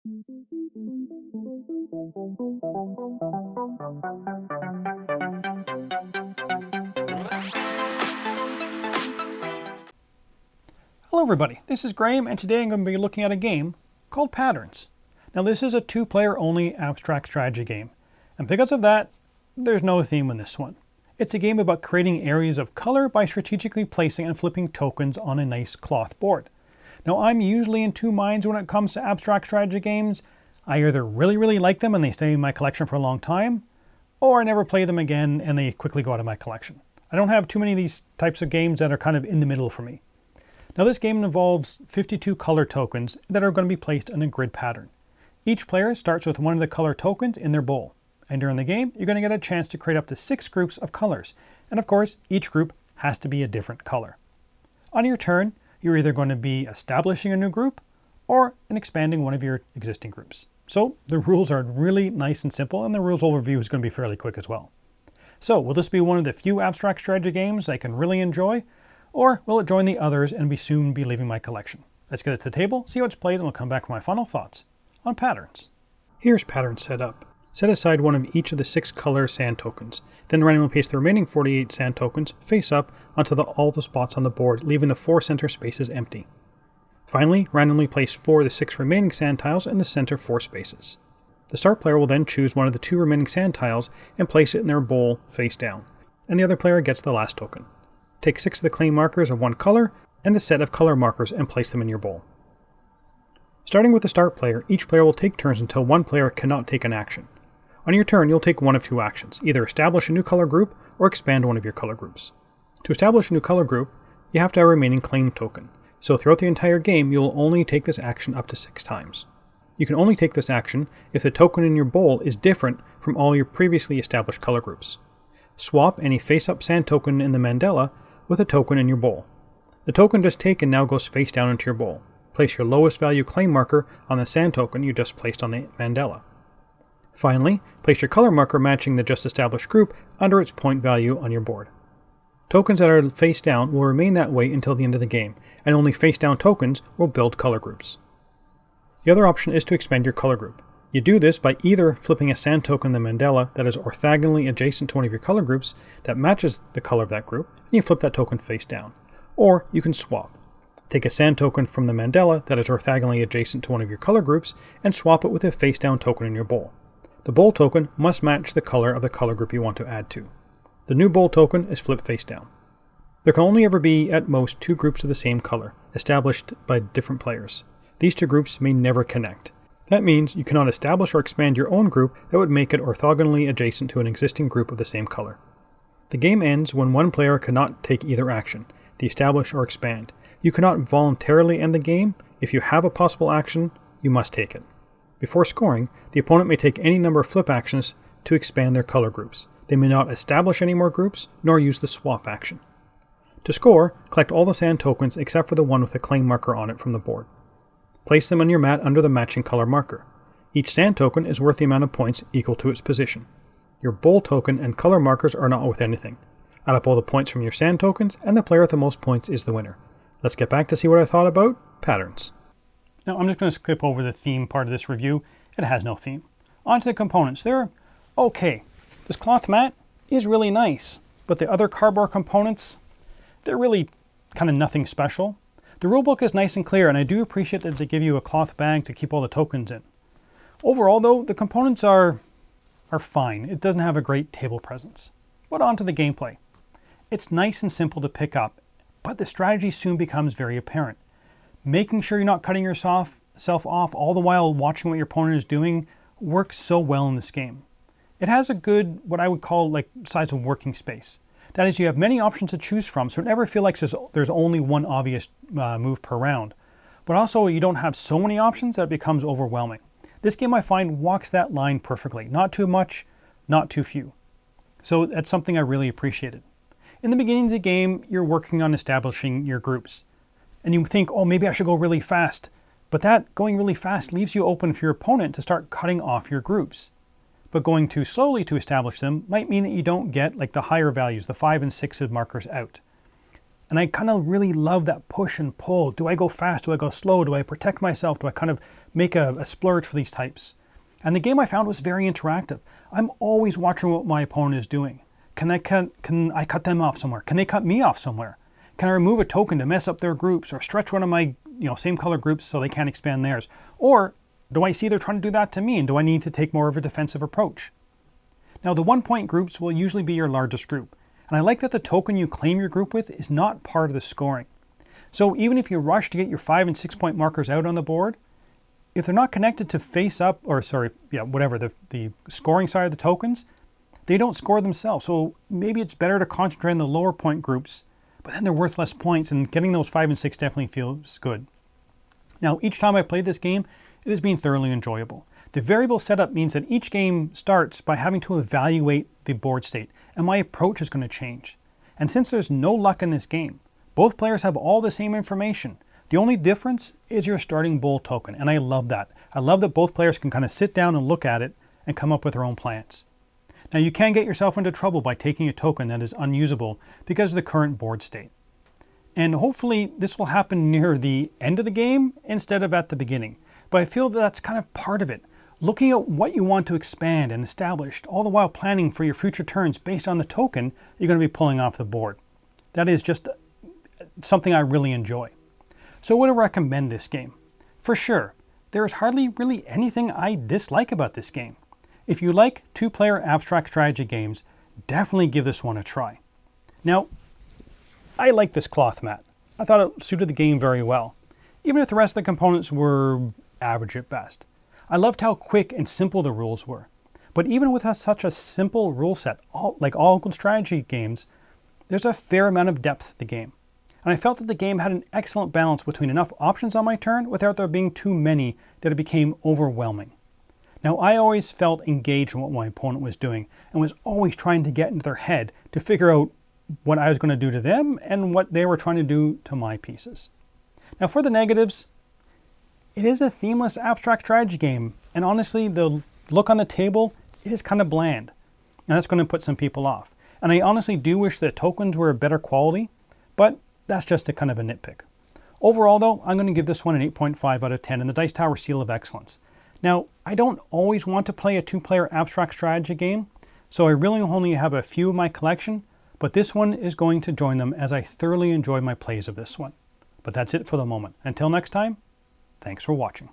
Hello everybody, this is Graeme, and today I'm going to be looking at a game called Patterns. Now this is a two-player only abstract strategy game, and because of that, there's no theme in this one. It's a game about creating areas of color by strategically placing and flipping tokens on a nice cloth board. Now I'm usually in two minds when it comes to abstract strategy games. I either really like them and they stay in my collection for a long time, or I never play them again and they quickly go out of my collection. I don't have too many of these types of games that are kind of in the middle for me. Now this game involves 52 color tokens that are going to be placed in a grid pattern. Each player starts with one of the color tokens in their bowl. And during the game, you're going to get a chance to create up to 6 groups of colors. And of course, each group has to be a different color. On your turn, you're either going to be establishing a new group or expanding one of your existing groups. So the rules are really nice and simple, and the rules overview is going to be fairly quick as well. So will this be one of the few abstract strategy games I can really enjoy? Or will it join the others and soon be leaving my collection? Let's get it to the table, see how it's played, and we'll come back with my final thoughts on Patterns. Here's Patterns set up. Set aside one of each of the 6 color sand tokens. Then randomly place the remaining 48 sand tokens face up onto all the spots on the board, leaving the 4 center spaces empty. Finally, randomly place 4 of the 6 remaining sand tiles in the center 4 spaces. The start player will then choose one of the 2 remaining sand tiles and place it in their bowl face down, and the other player gets the last token. Take 6 of the clay markers of one color and a set of color markers and place them in your bowl. Starting with the start player, each player will take turns until one player cannot take an action. On your turn, you'll take one of 2 actions, either establish a new color group or expand one of your color groups. To establish a new color group, you have to have a remaining claim token, so throughout the entire game, you'll only take this action up to 6 times. You can only take this action if the token in your bowl is different from all your previously established color groups. Swap any face-up sand token in the Mandala with a token in your bowl. The token just taken now goes face down into your bowl. Place your lowest value claim marker on the sand token you just placed on the Mandala. Finally, place your color marker matching the just established group under its point value on your board. Tokens that are face down will remain that way until the end of the game, and only face down tokens will build color groups. The other option is to expand your color group. You do this by either flipping a sand token in the Mandala that is orthogonally adjacent to one of your color groups that matches the color of that group, and you flip that token face down. Or you can swap. Take a sand token from the Mandala that is orthogonally adjacent to one of your color groups and swap it with a face down token in your bowl. The bowl token must match the color of the color group you want to add to. The new bowl token is flipped face down. There can only ever be at most 2 groups of the same color, established by different players. These 2 groups may never connect. That means you cannot establish or expand your own group that would make it orthogonally adjacent to an existing group of the same color. The game ends when one player cannot take either action, the establish or expand. You cannot voluntarily end the game. If you have a possible action, you must take it. Before scoring, the opponent may take any number of flip actions to expand their color groups. They may not establish any more groups, nor use the swap action. To score, collect all the sand tokens except for the one with a claim marker on it from the board. Place them on your mat under the matching color marker. Each sand token is worth the amount of points equal to its position. Your bowl token and color markers are not worth anything. Add up all the points from your sand tokens, and the player with the most points is the winner. Let's get back to see what I thought about Patterns. Now I'm just going to skip over the theme part of this review. It has no theme. On to the components. They're okay. This cloth mat is really nice, but the other cardboard components, they're really kind of nothing special. The rulebook is nice and clear, and I do appreciate that they give you a cloth bag to keep all the tokens in. Overall though, the components are fine. It doesn't have a great table presence. But on to the gameplay. It's nice and simple to pick up, but the strategy soon becomes very apparent. Making sure you're not cutting yourself off all the while watching what your opponent is doing works so well in this game. It has a good, what I would call size of working space. That is, you have many options to choose from, so it never feels like there's only one obvious move per round. But also, you don't have so many options that it becomes overwhelming. This game, I find, walks that line perfectly. Not too much, not too few. So that's something I really appreciated. In the beginning of the game, you're working on establishing your groups. And you think, oh, maybe I should go really fast. But that going really fast leaves you open for your opponent to start cutting off your groups. But going too slowly to establish them might mean that you don't get the higher values, the 5 and 6 markers out. And I kind of really love that push and pull. Do I go fast? Do I go slow? Do I protect myself? Do I kind of make a splurge for these types? And the game I found was very interactive. I'm always watching what my opponent is doing. Can I cut them off somewhere? Can they cut me off somewhere? Can I remove a token to mess up their groups or stretch one of my same color groups so they can't expand theirs? Or do I see they're trying to do that to me and do I need to take more of a defensive approach? Now the 1-point groups will usually be your largest group. And I like that the token you claim your group with is not part of the scoring. So even if you rush to get your 5 and 6 point markers out on the board, if they're not connected to the scoring side of the tokens, they don't score themselves. So maybe it's better to concentrate on the lower point groups, but then they're worth less points, and getting those 5 and 6 definitely feels good. Now, each time I've played this game, it has been thoroughly enjoyable. The variable setup means that each game starts by having to evaluate the board state, and my approach is going to change. And since there's no luck in this game, both players have all the same information. The only difference is your starting bowl token, and I love that. I love that both players can kind of sit down and look at it and come up with their own plans. Now you can get yourself into trouble by taking a token that is unusable because of the current board state. And hopefully this will happen near the end of the game instead of at the beginning. But I feel that that's kind of part of it. Looking at what you want to expand and establish, all the while planning for your future turns based on the token you're going to be pulling off the board. That is just something I really enjoy. So would I recommend this game? For sure, there is hardly really anything I dislike about this game. If you like 2-player abstract strategy games, definitely give this one a try. Now, I like this cloth mat. I thought it suited the game very well, even if the rest of the components were average at best. I loved how quick and simple the rules were. But even with such a simple rule set, like all good strategy games, there's a fair amount of depth to the game. And I felt that the game had an excellent balance between enough options on my turn without there being too many that it became overwhelming. Now, I always felt engaged in what my opponent was doing and was always trying to get into their head to figure out what I was going to do to them and what they were trying to do to my pieces. Now, for the negatives, it is a themeless abstract strategy game, and honestly, the look on the table is kind of bland, and that's going to put some people off. And I honestly do wish that tokens were better quality, but that's just a kind of a nitpick. Overall, though, I'm going to give this one an 8.5 out of 10 in the Dice Tower Seal of Excellence. Now, I don't always want to play a 2-player abstract strategy game, so I really only have a few in my collection, but this one is going to join them as I thoroughly enjoy my plays of this one. But that's it for the moment. Until next time, thanks for watching.